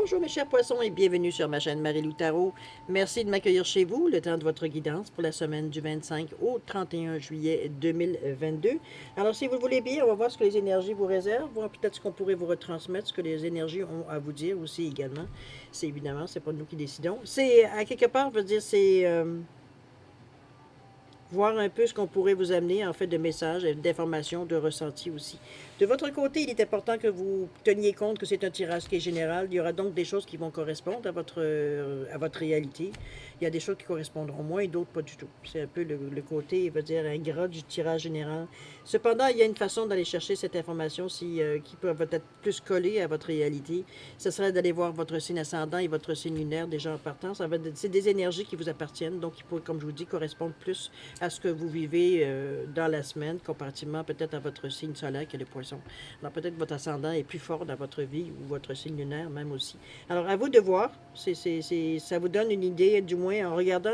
Bonjour mes chers poissons et bienvenue sur ma chaîne Marie-Lou Tarot. Merci de m'accueillir chez vous, le temps de votre guidance pour la semaine du 25 au 31 juillet 2022. Alors si vous le voulez bien, on va voir ce que les énergies vous réservent, voir peut-être ce qu'on pourrait vous retransmettre, ce que les énergies ont à vous dire aussi également. C'est évidemment, c'est pas nous qui décidons. C'est à quelque part, je veux dire, c'est voir un peu ce qu'on pourrait vous amener en fait de messages, d'informations, de ressentis aussi. De votre côté, il est important que vous teniez compte que c'est un tirage qui est général. Il y aura donc des choses qui vont correspondre à votre réalité. Il y a des choses qui correspondront moins et d'autres pas du tout. C'est un peu le côté, il va dire, ingrat du tirage général. Cependant, il y a une façon d'aller chercher cette information qui peut être plus collée à votre réalité. Ce serait d'aller voir votre signe ascendant et votre signe lunaire déjà en partant. C'est des énergies qui vous appartiennent, donc qui pourraient, comme je vous dis, correspondre plus à ce que vous vivez dans la semaine, comparativement peut-être à votre signe solaire qui est le poisson. Alors peut-être que votre ascendant est plus fort dans votre vie ou votre signe lunaire même aussi. Alors à vous de voir, ça vous donne une idée, du moins en regardant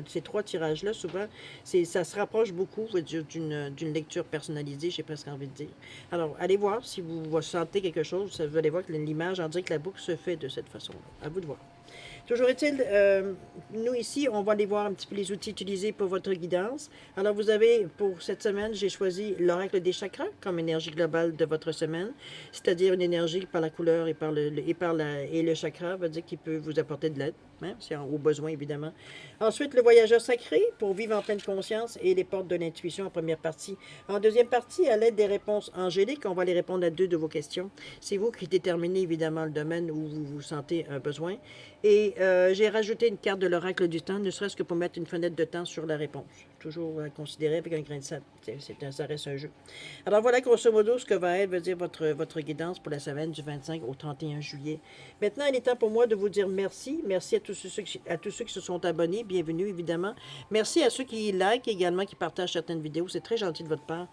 ces trois tirages-là, souvent ça se rapproche beaucoup d'une lecture personnalisée, j'ai presque envie de dire. Alors allez voir si vous sentez quelque chose, vous allez voir que l'image en dit que la boucle se fait de cette façon-là. À vous de voir. Toujours est-il, nous ici, on va aller voir un petit peu les outils utilisés pour votre guidance. Alors, vous avez, pour cette semaine, j'ai choisi l'oracle des chakras comme énergie globale de votre semaine, c'est-à-dire une énergie par la couleur et le chakra, veut dire qu'il peut vous apporter de l'aide, hein, c'est au besoin, évidemment. Ensuite, le voyageur sacré, pour vivre en pleine conscience, et les portes de l'intuition en première partie. En deuxième partie, à l'aide des réponses angéliques, on va aller répondre à deux de vos questions. C'est vous qui déterminez, évidemment, le domaine où vous vous sentez un besoin. Et j'ai rajouté une carte de l'oracle du temps, ne serait-ce que pour mettre une fenêtre de temps sur la réponse. Toujours à considérer avec un grain de sable. Ça reste un jeu. Alors voilà grosso modo ce que veut dire votre guidance pour la semaine du 25 au 31 juillet. Maintenant, il est temps pour moi de vous dire merci. Merci à tous ceux qui se sont abonnés. Bienvenue, évidemment. Merci à ceux qui likent également, qui partagent certaines vidéos. C'est très gentil de votre part.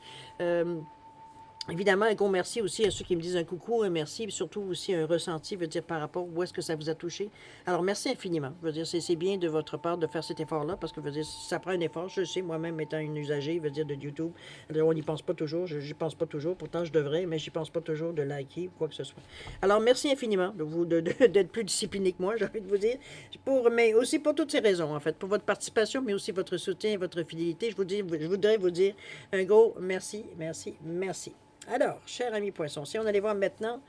Évidemment, un gros merci aussi à ceux qui me disent un coucou, un merci, et surtout aussi un ressenti, veut dire par rapport où est-ce que ça vous a touché. Alors, merci infiniment. Je veux dire, c'est bien de votre part de faire cet effort-là, parce que, veut dire, ça prend un effort. Je sais, moi-même, étant une usagée, veut dire, de YouTube, alors, on n'y pense pas toujours, je n'y pense pas toujours, pourtant je devrais, mais je n'y pense pas toujours de liker ou quoi que ce soit. Alors, merci infiniment d'être plus discipliné que moi, j'ai envie de vous dire, mais aussi pour toutes ces raisons, en fait, pour votre participation, mais aussi votre soutien et votre fidélité. Je voudrais vous dire un gros merci, merci, merci. Alors, cher ami poisson, si on allait voir maintenant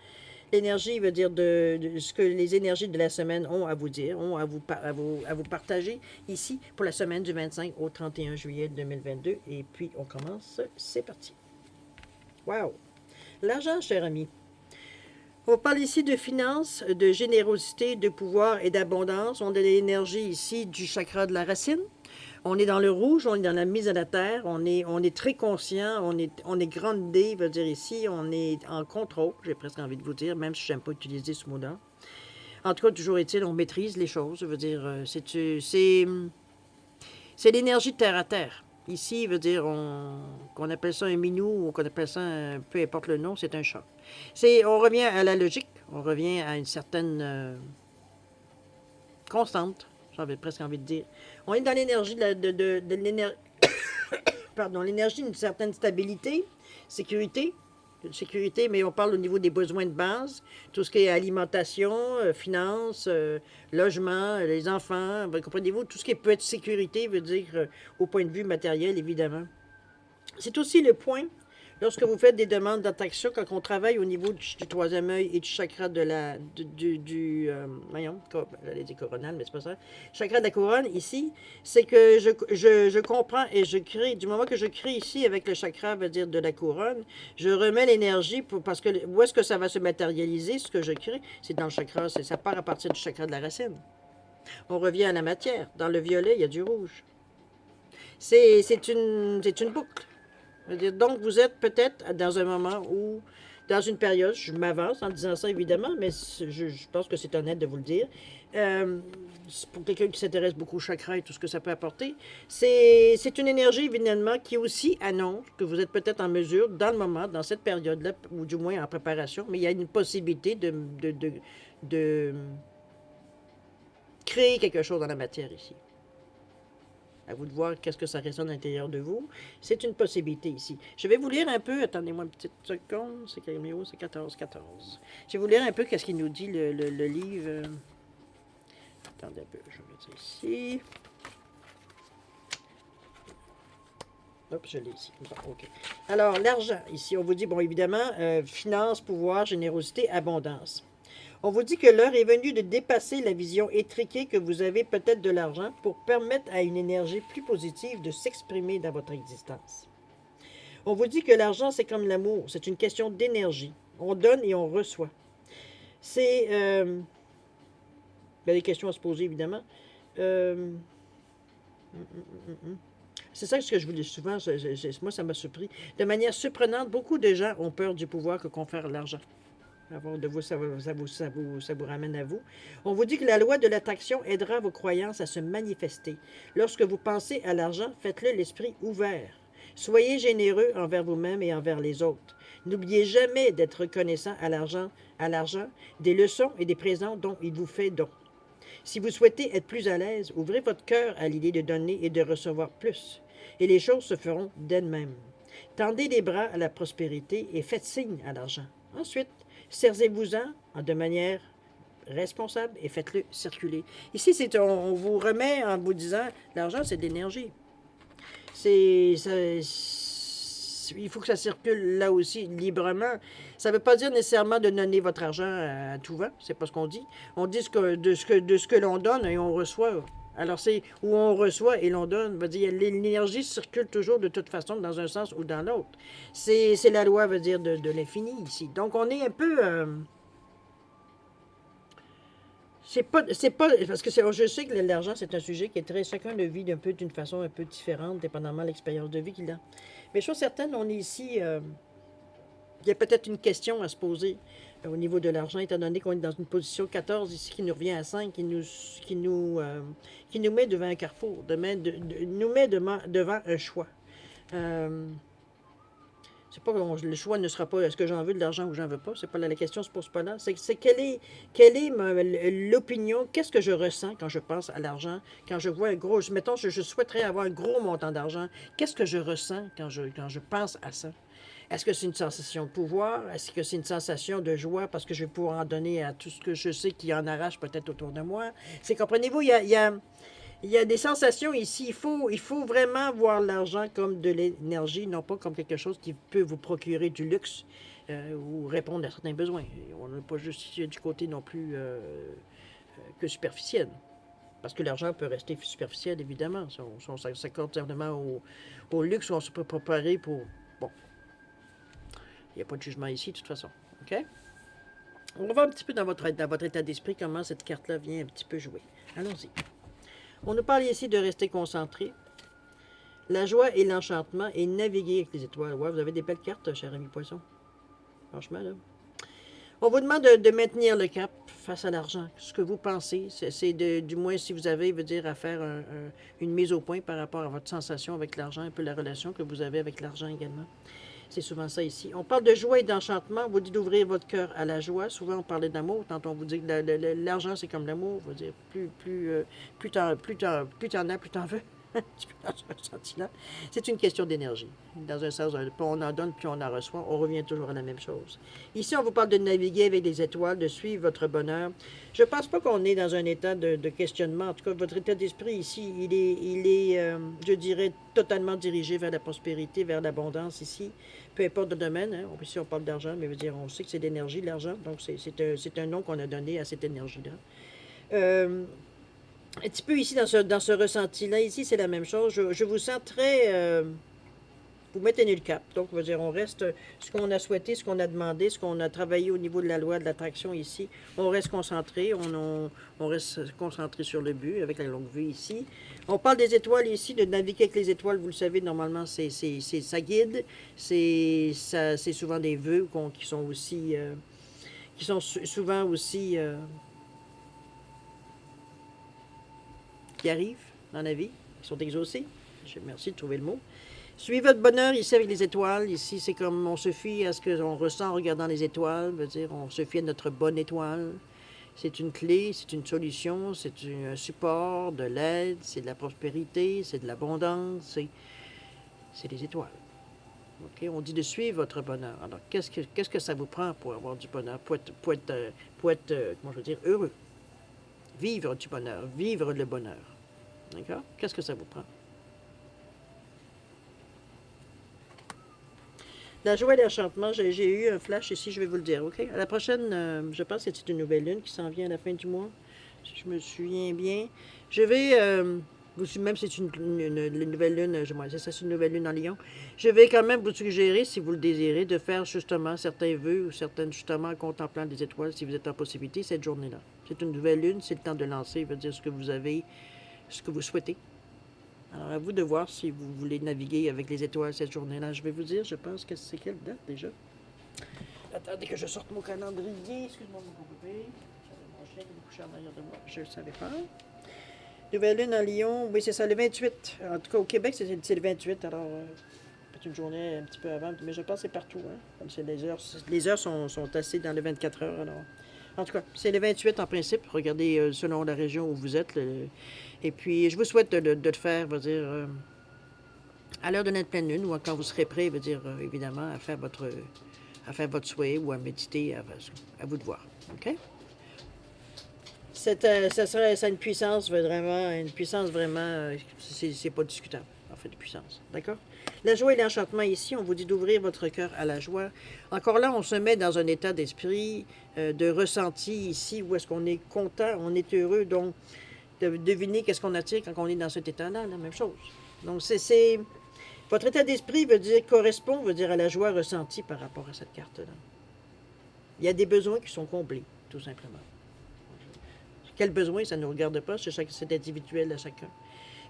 l'énergie, veut dire de ce que les énergies de la semaine ont à vous dire, ont à vous partager ici pour la semaine du 25 au 31 juillet 2022. Et puis, on commence, c'est parti. Wow! L'argent, cher ami. On parle ici de finances, de générosité, de pouvoir et d'abondance. On a l'énergie ici du chakra de la racine. On est dans le rouge, on est dans la mise à la terre, on est très conscient, on est grandé, veut dire ici, on est en contrôle, j'ai presque envie de vous dire, même si je n'aime pas utiliser ce mot-là. En tout cas, toujours est-il, on maîtrise les choses, veut dire, c'est l'énergie de terre à terre. Ici, veut dire, qu'on appelle ça un minou ou qu'on appelle ça, peu importe le nom, c'est un chat. On revient à la logique, on revient à une certaine constante, j'avais presque envie de dire. On est dans l'énergie de l'énergie. Pardon, l'énergie d'une certaine stabilité, sécurité, mais on parle au niveau des besoins de base, tout ce qui est alimentation, finances, logement, les enfants, comprenez-vous, tout ce qui peut être sécurité veut dire au point de vue matériel, évidemment. C'est aussi le point lorsque vous faites des demandes d'attraction, quand on travaille au niveau du troisième œil et du chakra voyons, j'allais dire coronal, mais c'est pas ça, chakra de la couronne, ici, c'est que je comprends et je crée, du moment que je crée ici avec le chakra, veut dire de la couronne, je remets l'énergie parce que où est-ce que ça va se matérialiser, ce que je crée, c'est dans le chakra, ça part à partir du chakra de la racine. On revient à la matière. Dans le violet, il y a du rouge. C'est une boucle. Donc, vous êtes peut-être dans un moment où, dans une période, je m'avance en disant ça évidemment, mais je pense que c'est honnête de vous le dire. Euh, pour quelqu'un qui s'intéresse beaucoup au chakra et tout ce que ça peut apporter, c'est une énergie évidemment qui aussi annonce que vous êtes peut-être en mesure, dans le moment, dans cette période-là, ou du moins en préparation, mais il y a une possibilité de créer quelque chose dans la matière ici. À vous de voir qu'est-ce que ça résonne à l'intérieur de vous. C'est une possibilité ici. Je vais vous lire un peu, attendez-moi une petite seconde, c'est quel numéro? C'est 14. Je vais vous lire un peu qu'est-ce qu'il nous dit le livre. Attendez un peu, je vais mettre ça ici. Hop, je l'ai ici. Bon, OK. Alors, l'argent, ici, on vous dit, bon, évidemment, finance, pouvoir, générosité, abondance. On vous dit que l'heure est venue de dépasser la vision étriquée que vous avez peut-être de l'argent pour permettre à une énergie plus positive de s'exprimer dans votre existence. On vous dit que l'argent, c'est comme l'amour, c'est une question d'énergie. On donne et on reçoit. C'est... il y a des questions à se poser, évidemment. C'est ça que je vous dis souvent, moi ça m'a surpris. De manière surprenante, beaucoup de gens ont peur du pouvoir que confère l'argent. Avant de vous, ça vous ramène à vous. On vous dit que la loi de l'attraction aidera vos croyances à se manifester. Lorsque vous pensez à l'argent, faites-le l'esprit ouvert. Soyez généreux envers vous-même et envers les autres. N'oubliez jamais d'être reconnaissant à l'argent, des leçons et des présents dont il vous fait don. Si vous souhaitez être plus à l'aise, ouvrez votre cœur à l'idée de donner et de recevoir plus, et les choses se feront d'elles-mêmes. Tendez les bras à la prospérité et faites signe à l'argent. Ensuite, servez-vous-en de manière responsable et faites-le circuler. Ici, on vous remet en vous disant, l'argent, c'est de l'énergie. Il faut que ça circule là aussi librement. Ça ne veut pas dire nécessairement de donner votre argent à tout vent, c'est pas ce qu'on dit. On dit de ce que l'on donne et on reçoit. Alors c'est où on reçoit et l'on donne. Veut dire l'énergie circule toujours de toute façon dans un sens ou dans l'autre. C'est la loi, veut dire, de l'infini ici. Donc on est un peu... c'est pas, parce que je sais que l'argent, c'est un sujet qui est très, chacun le vit d'une façon un peu différente, dépendamment de l'expérience de vie qu'il a. Mais chose certaine, on est ici, il y a peut-être une question à se poser au niveau de l'argent, étant donné qu'on est dans une position 14 ici, qui nous revient à 5, qui nous met devant un carrefour, nous met devant un choix. C'est pas le choix ne sera pas est-ce que j'en veux de l'argent ou j'en veux pas. C'est pas la question se pose pas là. C'est quelle est l'opinion, qu'est-ce que je ressens quand je pense à l'argent, quand je vois un gros, mettons, je souhaiterais avoir un gros montant d'argent. Qu'est-ce que je ressens quand je pense à ça? Est-ce que c'est une sensation de pouvoir? Est-ce que c'est une sensation de joie parce que je vais pouvoir en donner à tout ce que je sais qui en arrache peut-être autour de moi? C'est, comprenez-vous, il y a des sensations ici. Il faut vraiment voir l'argent comme de l'énergie, non pas comme quelque chose qui peut vous procurer du luxe ou répondre à certains besoins. On n'est pas juste ici du côté non plus que superficiel. Parce que l'argent peut rester superficiel, évidemment. Si on s'accorde simplement au luxe, où on se peut préparer pour... Bon, il n'y a pas de jugement ici, de toute façon. OK? On va voir un petit peu dans votre état d'esprit comment cette carte-là vient un petit peu jouer. Allons-y. On nous parle ici de rester concentré. La joie et l'enchantement et naviguer avec les étoiles. Ouais, vous avez des belles cartes, cher ami poisson. Franchement, là. On vous demande de maintenir le cap face à l'argent. Ce que vous pensez, c'est du moins si vous avez, veut dire, à faire une mise au point par rapport à votre sensation avec l'argent, un peu la relation que vous avez avec l'argent également. C'est souvent ça ici. On parle de joie et d'enchantement. On vous dit d'ouvrir votre cœur à la joie. Souvent, on parlait d'amour. Quand on vous dit que l'argent, c'est comme l'amour, on va dire plus t'en as, plus t'en veux. Tu peux dans ce sens-là. C'est une question d'énergie. Dans un sens, plus on en donne, plus on en reçoit. On revient toujours à la même chose. Ici, on vous parle de naviguer avec les étoiles, de suivre votre bonheur. Je ne pense pas qu'on est dans un état de questionnement. En tout cas, votre état d'esprit ici, il est je dirais, totalement dirigé vers la prospérité, vers l'abondance ici. Peu importe le domaine. Hein. Ici, on parle d'argent, mais veut dire, on sait que c'est d'énergie, l'argent. Donc, c'est un nom qu'on a donné à cette énergie-là. Un petit peu ici, dans ce ressenti-là, ici, c'est la même chose. Je vous sens très... vous maintenez le cap. Donc, on va dire, on reste ce qu'on a souhaité, ce qu'on a demandé, ce qu'on a travaillé au niveau de la loi de l'attraction ici. On reste concentré, on reste concentré sur le but avec la longue vue ici. On parle des étoiles ici, de naviguer avec les étoiles, vous le savez, normalement, ça guide. C'est souvent des vœux qui sont aussi... qui sont souvent aussi... qui arrivent dans la vie, qui sont exaucés. Merci de trouver le mot. Suivez votre bonheur ici avec les étoiles. Ici, c'est comme on se fie à ce qu'on ressent en regardant les étoiles. Veut dire, on se fie à notre bonne étoile C'est une clé, c'est une solution, un support, de l'aide, c'est de la prospérité, c'est de l'abondance, c'est les étoiles. OK? On dit de suivre votre bonheur. Alors, qu'est-ce que ça vous prend pour avoir du bonheur, comment je veux dire, heureux? Vivre du bonheur, vivre le bonheur. D'accord? Qu'est-ce que ça vous prend? La joie et l'enchantement, j'ai eu un flash ici, je vais vous le dire, OK? À la prochaine, je pense que c'est une nouvelle lune qui s'en vient à la fin du mois, si je me souviens bien. Je vais, même si c'est une nouvelle lune, c'est une nouvelle lune en Lion, je vais quand même vous suggérer, si vous le désirez, de faire justement certains vœux ou certaines, justement, en contemplant des étoiles, si vous êtes en possibilité, cette journée-là. C'est une nouvelle lune, c'est le temps de lancer, veut dire ce que vous avez, ce que vous souhaitez. Alors, à vous de voir si vous voulez naviguer avec les étoiles cette journée-là. Je vais vous dire, je pense que c'est quelle date déjà? Attendez que je sorte mon calendrier. Excuse-moi, mon coupé. J'avais mon chien qui me couchait en arrière de moi. Je ne le savais pas. Nouvelle lune en Lyon. Oui, c'est ça, le 28. En tout cas, au Québec, c'est le 28. Alors, peut-être une journée un petit peu avant. Mais je pense que c'est partout. Hein? Comme c'est les heures sont assez dans les 24 heures. Alors, en tout cas, c'est le 28 en principe. Regardez selon la région où vous êtes. Et puis, je vous souhaite de le faire, va dire, à l'heure de notre pleine lune ou quand vous serez prêt, veut dire, évidemment, à faire votre souhait ou à méditer, à vous de voir. OK? Ça a une puissance vraiment, c'est pas discutable, en fait, de puissance. D'accord? La joie et l'enchantement ici, on vous dit d'ouvrir votre cœur à la joie. Encore là, on se met dans un état d'esprit, de ressenti ici, où est-ce qu'on est content, on est heureux, donc de deviner qu'est-ce qu'on attire quand on est dans cet état-là, la même chose. Donc, votre état d'esprit correspond à la joie ressentie par rapport à cette carte-là. Il y a des besoins qui sont comblés, tout simplement. Quels besoins, ça ne nous regarde pas, c'est individuel à chacun.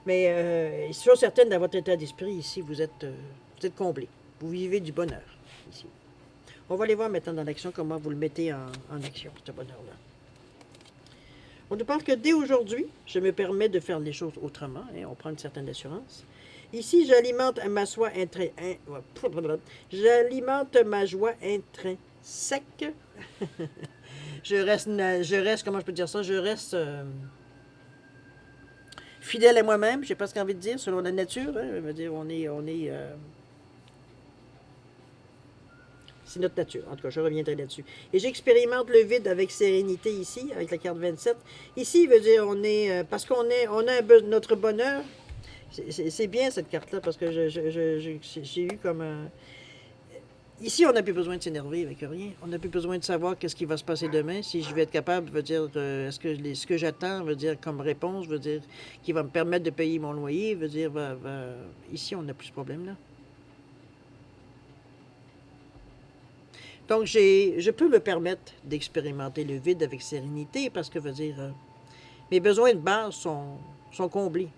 Mais chose certaine, dans votre état d'esprit, ici, vous êtes comblé. Vous vivez du bonheur, ici. On va aller voir maintenant dans l'action comment vous le mettez en action, ce bonheur-là. On nous parle que dès aujourd'hui, je me permets de faire les choses autrement. Hein, on prend une certaine assurance. Ici, j'alimente ma joie intrinsèque. je reste, comment je peux dire ça? Je reste fidèle à moi-même, j'ai pas ce qu'envie de dire, selon la nature. Hein, je veux dire, c'est notre nature. En tout cas, je reviendrai là-dessus. Et j'expérimente le vide avec sérénité ici, avec la carte 27. Ici, veut dire, parce qu'on a notre bonheur. C'est bien cette carte-là, parce que j'ai eu comme un... Ici, on n'a plus besoin de s'énerver avec rien. On n'a plus besoin de savoir qu'est-ce qui va se passer demain. Si je vais être capable, veut dire, ce que j'attends, veut dire, comme réponse, veut dire, qui va me permettre de payer mon loyer, veut dire, ici, on n'a plus ce problème-là. Donc, je peux me permettre d'expérimenter le vide avec sérénité parce que, veut dire, mes besoins de base sont comblés.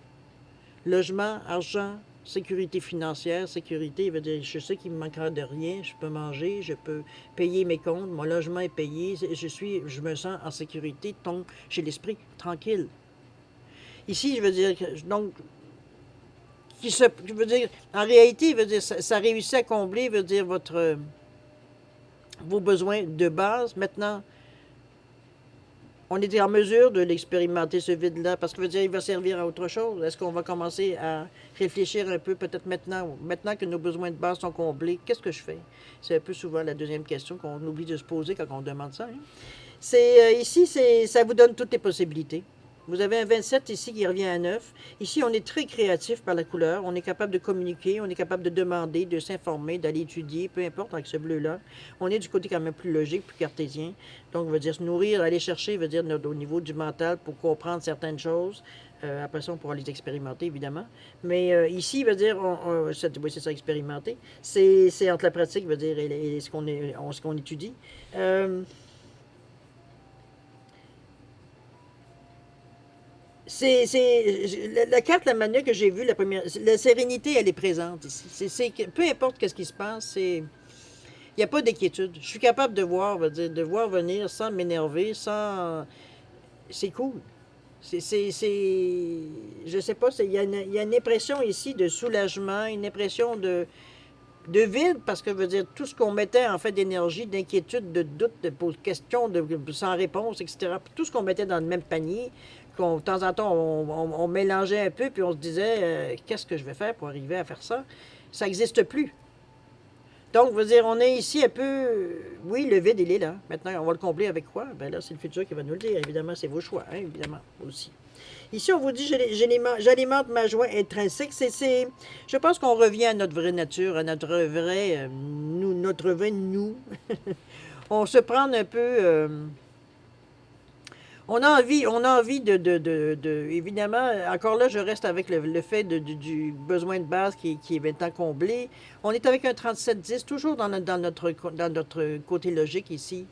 Logement, argent, sécurité financière, sécurité, veut dire, je sais qu'il me manquera de rien, je peux manger, je peux payer mes comptes, mon logement est payé, je me sens en sécurité, donc j'ai l'esprit tranquille. Ici, je veux dire, donc, je veux dire, en réalité, veut dire, ça réussit à combler, veut dire, vos besoins de base. Maintenant, on est en mesure de l'expérimenter, ce vide-là, parce que veut dire, il va servir à autre chose. Est-ce qu'on va commencer à réfléchir un peu, peut-être maintenant que nos besoins de base sont comblés, qu'est-ce que je fais? C'est un peu souvent la deuxième question qu'on oublie de se poser quand on demande ça. Hein? Ici, ça vous donne toutes les possibilités. Vous avez un 27 ici qui revient à 9. Ici, on est très créatif par la couleur. On est capable de communiquer, on est capable de demander, de s'informer, d'aller étudier, peu importe avec ce bleu-là. On est du côté quand même plus logique, plus cartésien. Donc, veut dire se nourrir, aller chercher, veut dire au niveau du mental pour comprendre certaines choses. Après ça, on pourra les expérimenter, évidemment. Mais ici, veut dire, oui, c'est ça, expérimenter. C'est entre la pratique, veut dire, et ce qu'on étudie. La carte, la manière que j'ai vue, la sérénité, elle est présente ici. Peu importe ce qui se passe, il n'y a pas d'inquiétude. Je suis capable de voir, de voir venir sans m'énerver, c'est cool. Je sais pas, il y a une impression ici de soulagement, une impression de... de vide, parce que, veut dire, tout ce qu'on mettait, en fait, d'énergie, d'inquiétude, de doute, de questions sans réponse, etc., tout ce qu'on mettait dans le même panier, de temps en temps, on mélangeait un peu, puis on se disait, qu'est-ce que je vais faire pour arriver à faire ça? Ça n'existe plus. Donc, veut dire, on est ici un peu... Oui, le vide, il est là. Maintenant, on va le combler avec quoi? Ben là, c'est le futur qui va nous le dire. Évidemment, c'est vos choix, hein, évidemment, aussi. Ici, on vous dit, j'alimente ma joie intrinsèque. Je pense qu'on revient à notre vraie nature, à notre vrai nous, notre vrai nous. On se prend un peu... on a envie évidemment, encore là, je reste avec le fait du besoin de base qui est maintenant comblé. On est avec un 37-10, toujours dans notre côté logique ici.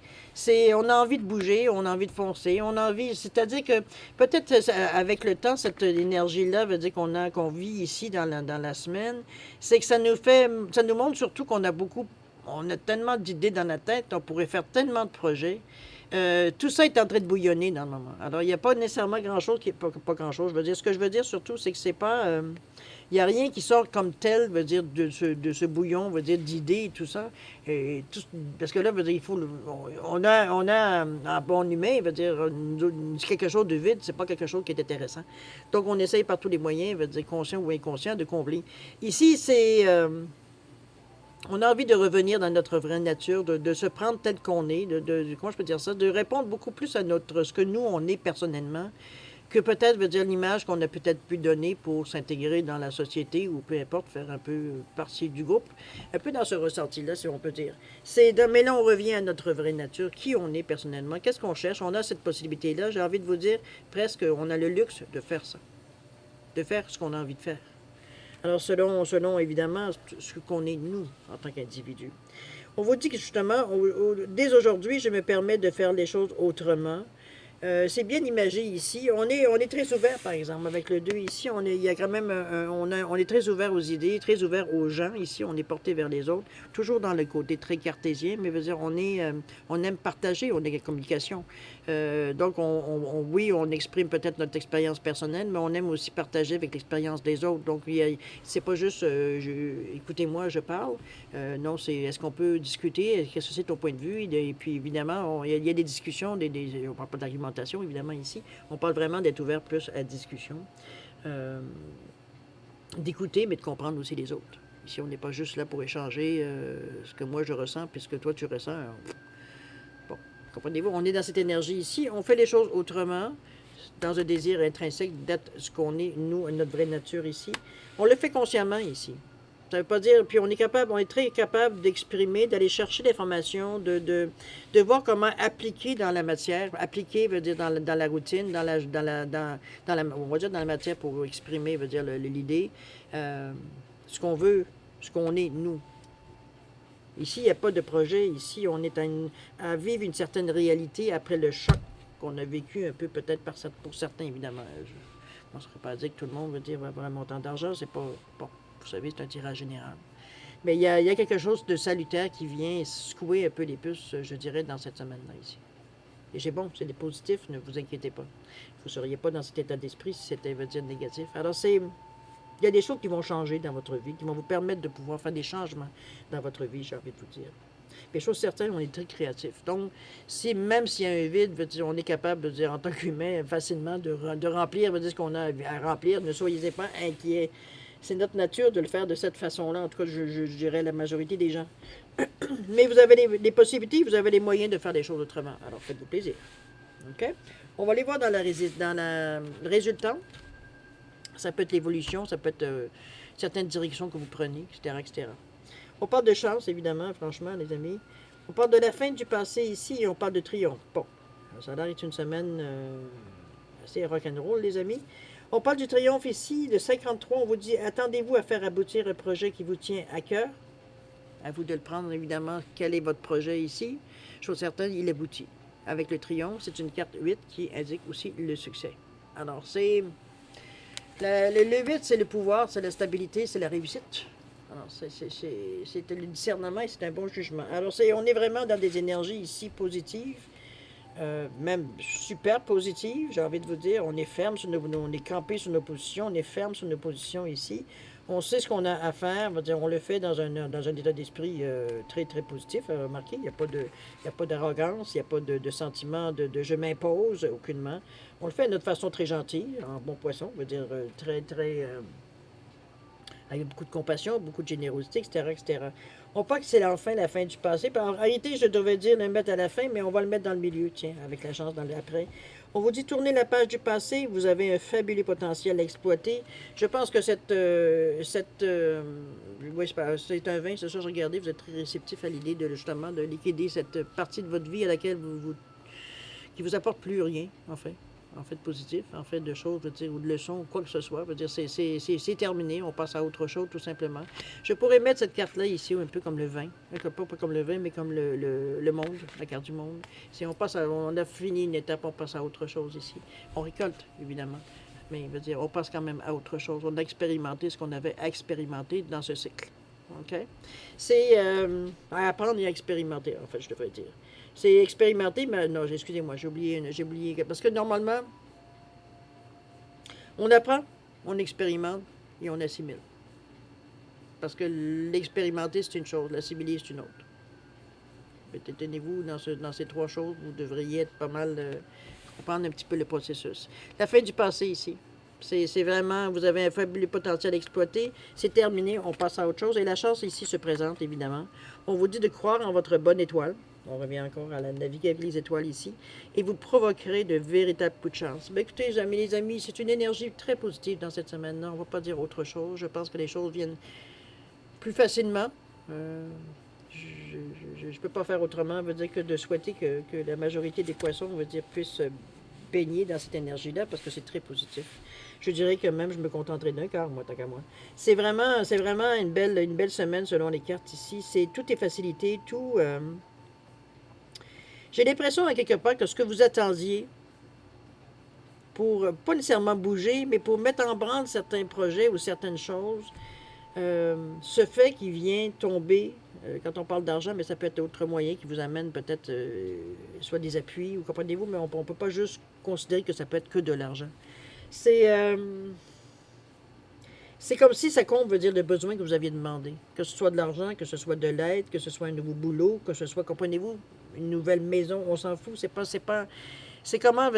On a envie de bouger, on a envie de foncer, on a envie, c'est-à-dire que peut-être avec le temps, cette énergie-là veut dire qu'on vit ici dans la semaine, c'est que ça nous montre surtout on a tellement d'idées dans la tête, on pourrait faire tellement de projets. Tout ça est en train de bouillonner dans le moment. Alors, il n'y a pas nécessairement grand-chose qui est pas grand-chose. Je veux dire, ce que je veux dire surtout, c'est que c'est pas... il n'y a rien qui sort comme tel, veut dire, de ce bouillon, veut dire, d'idées et tout ça. Parce que là, veut dire, on a en bon humain, veut dire, quelque chose de vide, c'est pas quelque chose qui est intéressant. Donc, on essaye par tous les moyens, veut dire, conscient ou inconscient, de combler. Ici, on a envie de revenir dans notre vraie nature, de se prendre tel qu'on est, comment je peux dire ça, de répondre beaucoup plus à ce que nous, on est personnellement, que peut-être, veut dire, l'image qu'on a peut-être pu donner pour s'intégrer dans la société ou peu importe, faire un peu partie du groupe, un peu dans ce ressenti-là, si on peut dire. Mais là, on revient à notre vraie nature, qui on est personnellement, qu'est-ce qu'on cherche, on a cette possibilité-là, j'ai envie de vous dire, presque, on a le luxe de faire ça, de faire ce qu'on a envie de faire. Alors, selon évidemment, ce qu'on est nous, en tant qu'individu. On vous dit que justement, dès aujourd'hui, je me permets de faire les choses autrement. C'est bien imagé ici. On est très ouvert, par exemple, avec le 2 ici. Il y a quand même on est très ouvert aux idées, très ouvert aux gens. Ici, on est porté vers les autres, toujours dans le côté très cartésien, mais veut dire, on aime partager, on est en communication. Donc, oui, on exprime peut-être notre expérience personnelle, mais on aime aussi partager avec l'expérience des autres. Donc, c'est pas juste écoutez-moi, je parle. Non, c'est est-ce qu'on peut discuter? Qu'est-ce que c'est ton point de vue? Et puis, évidemment, il y a des discussions, on ne parle pas d'argumentation, évidemment, ici. On parle vraiment d'être ouvert plus à la discussion, d'écouter, mais de comprendre aussi les autres. Ici, on n'est pas juste là pour échanger ce que moi je ressens, puis ce que toi tu ressens. Bon, comprenez-vous, on est dans cette énergie ici, on fait les choses autrement, dans un désir intrinsèque d'être ce qu'on est, nous, notre vraie nature ici. On le fait consciemment ici. Ça veut pas dire, puis on est très capable d'exprimer, d'aller chercher l'information, de voir comment appliquer dans la matière. Appliquer veut dire dans la routine, on va dire dans la matière pour exprimer, veut dire l'idée, ce qu'on veut, ce qu'on est, nous. Ici, il n'y a pas de projet. Ici, on est à vivre une certaine réalité après le choc qu'on a vécu un peu, peut-être pour certains, évidemment. Je ne serais pas à dire que tout le monde veut dire va avoir un montant d'argent. C'est pas... Bon, vous savez, c'est un tirage général. Mais il y a quelque chose de salutaire qui vient secouer un peu les puces, je dirais, dans cette semaine-là, ici. Et c'est bon, c'est des positifs, ne vous inquiétez pas. Vous ne seriez pas dans cet état d'esprit si c'était, veut dire, négatif. Alors, il y a des choses qui vont changer dans votre vie, qui vont vous permettre de pouvoir faire des changements dans votre vie, j'ai envie de vous dire. Mais chose certaine, on est très créatif. Donc, même s'il y a un vide, veut dire, on est capable de dire, en tant qu'humain, facilement de remplir, veut dire ce qu'on a à remplir. Ne soyez pas inquiets. C'est notre nature de le faire de cette façon-là. En tout cas, je dirais la majorité des gens. Mais vous avez les possibilités, vous avez les moyens de faire des choses autrement. Alors, faites-vous plaisir. OK? On va aller voir dans la résultante. Ça peut être l'évolution, ça peut être certaines directions que vous prenez, etc., etc. On parle de chance, évidemment, franchement, les amis. On parle de la fin du passé ici et on parle de triomphe. Bon, ça a l'air d'être une semaine assez rock'n'roll, les amis. On parle du triomphe ici, le 53, on vous dit, attendez-vous à faire aboutir un projet qui vous tient à cœur. À vous de le prendre, évidemment, quel est votre projet ici. Chose certaine, il aboutit. Avec le triomphe, c'est une carte 8 qui indique aussi le succès. Alors, le 8, c'est le pouvoir, c'est la stabilité, c'est la réussite. Alors, c'est le discernement et c'est un bon jugement. Alors, on est vraiment dans des énergies ici positives. Même super positive, j'ai envie de vous dire, on est ferme on est campé sur nos positions, on est ferme sur nos positions ici. On sait ce qu'on a à faire, on le fait dans un état d'esprit très, très positif. Remarquez, il n'y a pas d'arrogance, il n'y a pas de sentiment de je m'impose aucunement. On le fait de notre façon très gentille, en bon poisson, très, très, avec beaucoup de compassion, beaucoup de générosité, etc., etc. On pense que c'est enfin la fin du passé. En réalité, je devrais dire le mettre à la fin, mais on va le mettre dans le milieu, tiens, avec la chance dans l'après. On vous dit tournez la page du passé, vous avez un fabuleux potentiel à exploiter. Je pense que oui, c'est un vin, c'est ça, je regardais, vous êtes très réceptif à l'idée de justement de liquider cette partie de votre vie à laquelle qui vous apporte plus rien, en fait positif, en fait de choses, ou de leçons, ou quoi que ce soit. C'est terminé, on passe à autre chose, tout simplement. Je pourrais mettre cette carte-là ici, un peu comme le vin. Pas comme le vin, mais comme le monde, la carte du monde. Si on a fini une étape, on passe à autre chose ici. On récolte, évidemment. Mais on passe quand même à autre chose. On a expérimenté ce qu'on avait à expérimenter dans ce cycle. OK? C'est à apprendre et à expérimenter, en fait, je devrais dire. C'est expérimenter, mais non, excusez-moi, j'ai oublié. Parce que normalement, on apprend, on expérimente et on assimile. Parce que l'expérimenter, c'est une chose, l'assimiler, c'est une autre. Tenez-vous dans ces trois choses, vous devriez être pas mal comprendre un petit peu le processus. La fin du passé ici. C'est vraiment, vous avez un fabuleux potentiel à exploiter. C'est terminé, on passe à autre chose. Et la chance ici se présente, évidemment. On vous dit de croire en votre bonne étoile. On revient encore à la naviguer avec les étoiles ici. Et vous provoquerez de véritables coups de chance. Ben, écoutez, les amis, c'est une énergie très positive dans cette semaine-là. On ne va pas dire autre chose. Je pense que les choses viennent plus facilement. Je ne peux pas faire autrement, que de souhaiter que la majorité des poissons, puissent baigner dans cette énergie-là, parce que c'est très positif. Je dirais que même je me contenterai d'un quart, moi, tant qu'à moi. C'est vraiment une belle semaine selon les cartes ici. Tout est facilité, tout. J'ai l'impression, à quelque part, que ce que vous attendiez pour, pas nécessairement bouger, mais pour mettre en branle certains projets ou certaines choses, ce fait qui vient tomber, quand on parle d'argent, mais ça peut être d'autres moyens qui vous amènent peut-être soit des appuis, ou comprenez-vous, mais on ne peut pas juste considérer que ça peut être que de l'argent. C'est comme si ça comble, le besoin que vous aviez demandé. Que ce soit de l'argent, que ce soit de l'aide, que ce soit un nouveau boulot, que ce soit, comprenez-vous, une nouvelle maison, on s'en fout. C'est comment,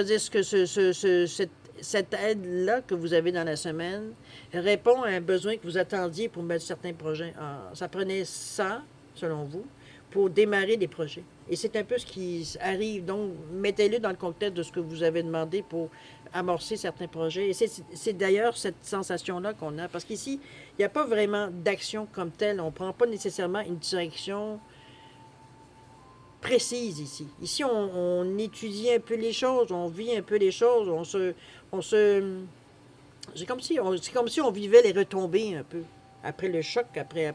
cette aide-là que vous avez dans la semaine répond à un besoin que vous attendiez pour mettre certains projets. Ça prenait ça, selon vous, pour démarrer des projets. Et c'est un peu ce qui arrive. Donc, mettez-le dans le contexte de ce que vous avez demandé pour amorcer certains projets. Et c'est d'ailleurs cette sensation-là qu'on a. Parce qu'ici, il n'y a pas vraiment d'action comme telle. On ne prend pas nécessairement une direction précise ici. Ici, on étudie un peu les choses, on vit un peu les choses, c'est comme si on vivait les retombées un peu. Après le choc, après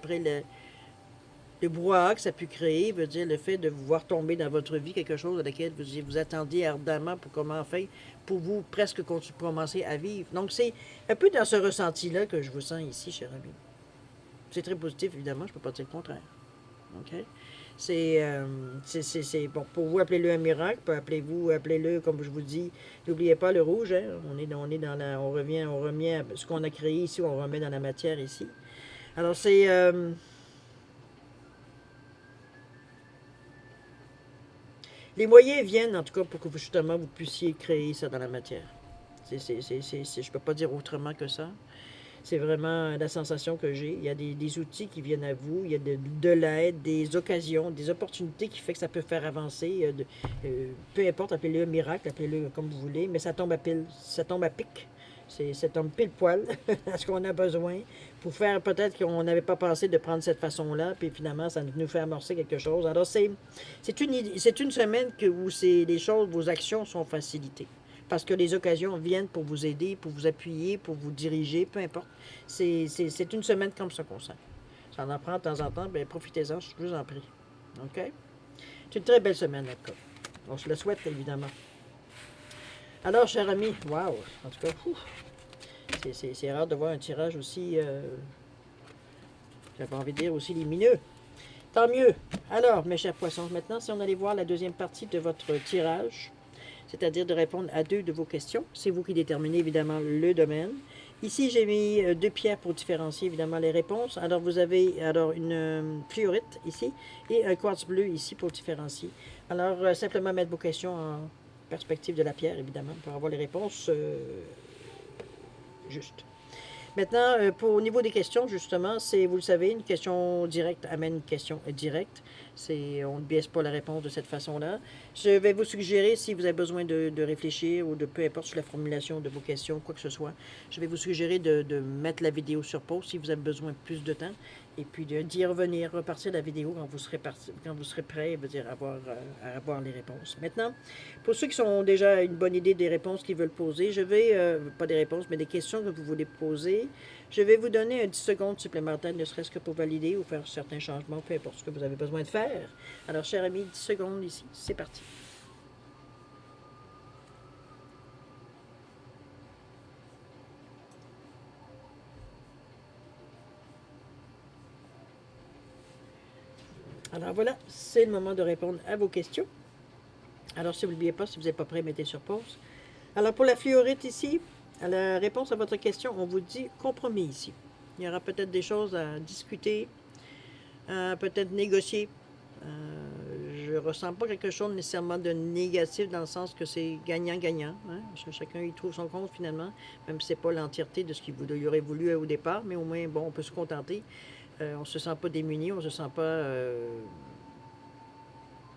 le brouhaha que ça a pu créer, le fait de vous voir tomber dans votre vie quelque chose à laquelle vous attendiez ardemment pour vous presque commencer à vivre. Donc, c'est un peu dans ce ressenti-là que je vous sens ici, cher ami. C'est très positif, évidemment, je ne peux pas dire le contraire. OK? C'est bon, pour vous, appelez-le un miracle, appelez-le, comme je vous dis, n'oubliez pas le rouge, hein? On remet à ce qu'on a créé ici, on remet dans la matière ici. Alors, les moyens viennent, en tout cas, pour que justement, vous puissiez créer ça dans la matière. Je ne peux pas dire autrement que ça. C'est vraiment la sensation que j'ai. Il y a des outils qui viennent à vous, il y a de l'aide, des occasions, des opportunités qui fait que ça peut faire avancer. Peu importe, appelez-le un miracle, appelez-le comme vous voulez, mais ça tombe à pic. Ça tombe pile poil à ce qu'on a besoin pour faire peut-être qu'on n'avait pas pensé de prendre cette façon-là, puis finalement, ça nous fait amorcer quelque chose. Alors, c'est une semaine où les choses, vos actions sont facilitées. Parce que les occasions viennent pour vous aider, pour vous appuyer, pour vous diriger, peu importe. C'est une semaine comme ça qu'on sent. Ça en prend de temps en temps, bien profitez-en, je vous en prie. OK? C'est une très belle semaine, en tout cas. On se le souhaite, évidemment. Alors, cher ami, wow! En tout cas, c'est rare de voir un tirage aussi, j'avais envie de dire, aussi lumineux. Tant mieux. Alors, mes chers poissons, maintenant, si on allait voir la deuxième partie de votre tirage, c'est-à-dire de répondre à 2 de vos questions. C'est vous qui déterminez évidemment le domaine. Ici, j'ai mis deux pierres pour différencier évidemment les réponses. Alors, vous avez une fluorite ici et un quartz bleu ici pour différencier. Alors, simplement mettre vos questions en perspective de la pierre, évidemment, pour avoir les réponses justes. Maintenant, au niveau des questions, justement, c'est, vous le savez, une question directe amène une question directe. On ne biaise pas la réponse de cette façon-là. Je vais vous suggérer, si vous avez besoin de réfléchir ou de peu importe sur la formulation de vos questions, quoi que ce soit, je vais vous suggérer de mettre la vidéo sur pause si vous avez besoin de plus de temps. Et puis d'y revenir, repartir la vidéo quand vous serez prêt à avoir les réponses. Maintenant, pour ceux qui ont déjà une bonne idée des réponses qu'ils veulent poser, pas des réponses, mais des questions que vous voulez poser, je vais vous donner 10 secondes supplémentaires, ne serait-ce que pour valider ou faire certains changements, peu importe ce que vous avez besoin de faire. Alors, cher ami, 10 secondes ici, c'est parti. Alors voilà, c'est le moment de répondre à vos questions. Alors, si vous n'oubliez pas, si vous n'êtes pas prêt, mettez sur pause. Alors, pour la fluorite ici, à la réponse à votre question, on vous dit compromis ici. Il y aura peut-être des choses à discuter, peut-être négocier. Je ne ressens pas quelque chose nécessairement de négatif dans le sens que c'est gagnant-gagnant. Hein? Chacun y trouve son compte finalement, même si ce n'est pas l'entièreté de ce qu'il aurait voulu au départ, mais au moins, bon, on peut se contenter. On ne se sent pas démuni, on ne se sent pas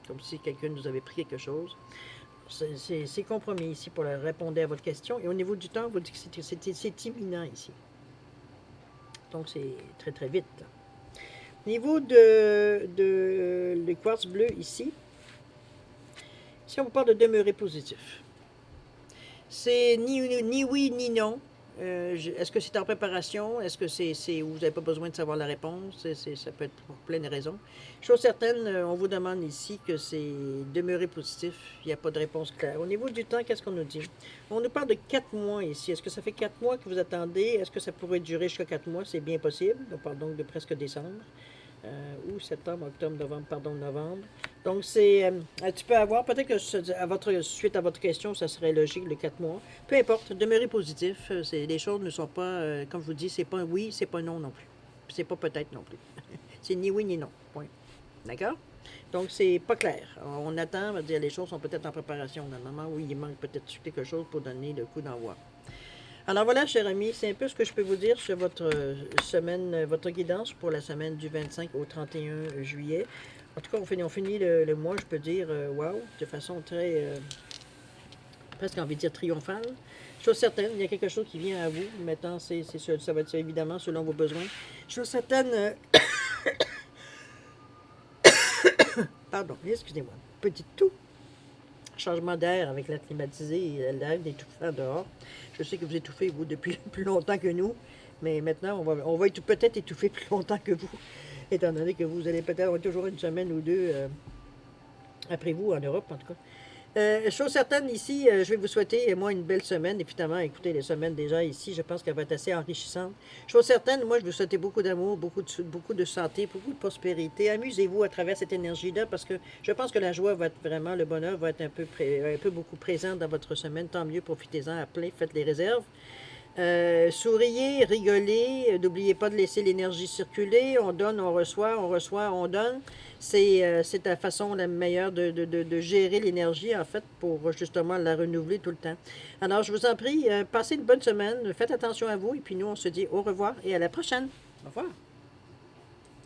comme si quelqu'un nous avait pris quelque chose. C'est compromis ici pour répondre à votre question. Et au niveau du temps, on vous dit que c'est imminent ici. Donc, c'est très, très vite. Au niveau le quartz bleu ici, si on vous parle de demeurer positif, c'est ni oui ni non. Est-ce que c'est en préparation? Est-ce que vous n'avez pas besoin de savoir la réponse? Ça peut être pour plein de raisons. Chose certaine, on vous demande ici que c'est demeurer positif. Il n'y a pas de réponse claire. Au niveau du temps, qu'est-ce qu'on nous dit? On nous parle de 4 mois ici. Est-ce que ça fait 4 mois que vous attendez? Est-ce que ça pourrait durer jusqu'à 4 mois? C'est bien possible. On parle donc de presque décembre. Ou septembre, octobre, novembre. Donc, tu peux avoir, peut-être que suite à votre question, ça serait logique, le 4 mois. Peu importe, demeurez positif. Les choses ne sont pas, comme je vous dis, c'est pas un oui, c'est pas un non non plus. C'est pas peut-être non plus. C'est ni oui ni non. Point. D'accord? Donc, c'est pas clair. On attend, on va dire, les choses sont peut-être en préparation. Normalement, oui, il manque peut-être quelque chose pour donner le coup d'envoi. Alors voilà, chers amis, c'est un peu ce que je peux vous dire sur votre semaine, votre guidance pour la semaine du 25 au 31 juillet. En tout cas, on finit le mois, je peux dire, wow, de façon très, presque envie de dire triomphale. Chose certaine, il y a quelque chose qui vient à vous. Maintenant, ça va être évidemment selon vos besoins. Chose certaine, pardon, excusez-moi, petit tout. Changement d'air avec l'air climatisé et l'air d'étouffant dehors. Je sais que vous étouffez, vous, depuis plus longtemps que nous, mais maintenant, on va peut-être étouffer plus longtemps que vous, étant donné que vous allez peut-être avoir toujours une semaine ou deux après vous, en Europe, en tout cas. Chose certaine, ici, je vais vous souhaiter, moi, une belle semaine. Évidemment, écoutez, les semaines déjà ici, je pense qu'elle va être assez enrichissante. Chose certaine, moi, je vais vous souhaiter beaucoup d'amour, beaucoup de santé, beaucoup de prospérité. Amusez-vous à travers cette énergie-là parce que je pense que la joie va être vraiment, le bonheur va être un peu beaucoup présent dans votre semaine. Tant mieux, profitez-en à plein, faites les réserves. Souriez, rigolez, n'oubliez pas de laisser l'énergie circuler. On donne, on reçoit, on donne. C'est la façon la meilleure de gérer l'énergie, en fait, pour justement la renouveler tout le temps. Alors, je vous en prie, passez une bonne semaine, faites attention à vous, et puis nous, on se dit au revoir et à la prochaine. Au revoir.